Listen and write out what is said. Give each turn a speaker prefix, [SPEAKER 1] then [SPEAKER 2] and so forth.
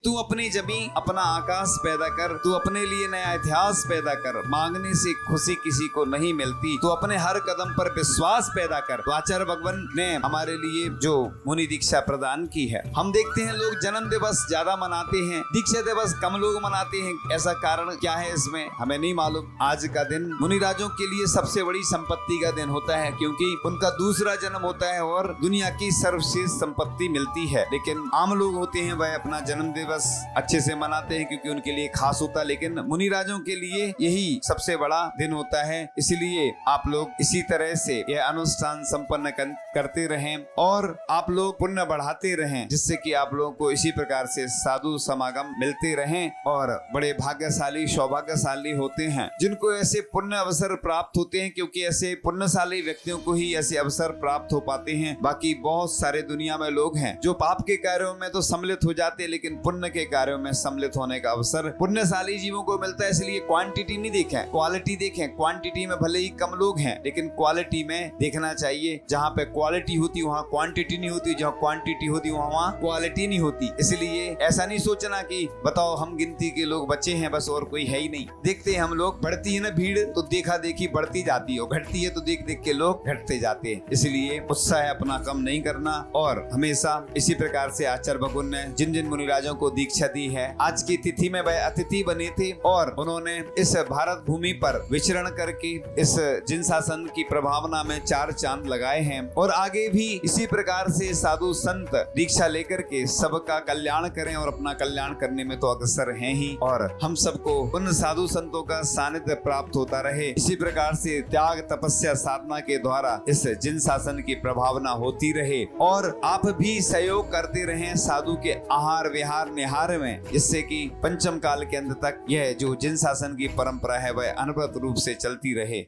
[SPEAKER 1] तू अपनी जमी अपना आकाश पैदा कर, तू अपने लिए नया इतिहास पैदा कर। मांगने से खुशी किसी को नहीं मिलती, तू अपने हर कदम पर विश्वास पैदा कर। तो आचार्य भगवान ने हमारे लिए जो मुनि दीक्षा प्रदान की है। हम देखते हैं लोग जन्म दिवस ज्यादा मनाते हैं, दीक्षा दिवस कम लोग मनाते हैं। ऐसा कारण क्या है इसमें हमें नहीं मालूम। आज का दिन मुनिराजों के लिए सबसे बड़ी संपत्ति का दिन होता है, क्योंकि उनका दूसरा जन्म होता है और दुनिया की सर्वश्रेष्ठ संपत्ति मिलती है। लेकिन आम लोग होते हैं वह अपना जन्म दिवस अच्छे से मनाते हैं क्योंकि उनके लिए खास होता है, लेकिन मुनिराजों के लिए यही सबसे बड़ा दिन होता है। इसलिए आप लोग इसी तरह से यह अनुष्ठान संपन्न करते रहें और आप लोग पुण्य बढ़ाते रहें, जिससे कि आप लोगों को इसी प्रकार से साधु समागम मिलते रहें और बड़े भाग्यशाली सौभाग्यशाली होते हैं जिनको ऐसे पुण्य अवसर प्राप्त होते हैं, क्योंकि ऐसे पुण्यशाली व्यक्तियों को ही ऐसे अवसर प्राप्त हो पाते हैं। बाकी बहुत सारे दुनिया में लोग हैं जो पाप के कार्यों में तो सम्मिलित हो जाते हैं, लेकिन पुण्य के कार्यों में सम्मिलित होने का अवसर पुण्यशाली जीवों को मिलता है। इसलिए क्वांटिटी नहीं देखें, क्वालिटी देखें। क्वांटिटी में भले ही कम लोग हैं, लेकिन क्वालिटी में देखना चाहिए। जहाँ पे क्वालिटी होती वहाँ क्वांटिटी नहीं होती, जहाँ क्वांटिटी होती वहाँ क्वालिटी नहीं होती। इसलिए ऐसा नहीं सोचना कि बताओ हम गिनती के लोग बचे हैं बस और कोई है ही नहीं। देखते हैं हम लोग, बढ़ती है ना भीड़ तो देखा देखी बढ़ती जाती है, घटती है तो देख देख के लोग घटते जाते हैं। इसलिए उत्साह अपना कम नहीं करना और हमेशा इसी प्रकार से आचार्य भगवान ने जिन जिन मुनिराजों को दीक्षा दी है, आज की तिथि में वह अतिथि बने थे और उन्होंने इस भारत भूमि पर विचरण करके इस जिन शासन की प्रभावना में 4 चांद लगाए हैं और आगे भी इसी प्रकार से साधु संत दीक्षा लेकर के सबका कल्याण करें और अपना कल्याण करने में तो अग्रसर हैं ही, और हम सबको उन साधु संतों का सानिध्य प्राप्त होता रहे। इसी प्रकार से त्याग तपस्या साधना के द्वारा इस जिन शासन की प्रभावना होती रहे और आप भी सहयोग करते रहें साधु के आहार विहार निहार में, जिससे कि पंचम काल के अंत तक यह जो जिन शासन की परंपरा है वह अनवरत रूप से चलती रहे।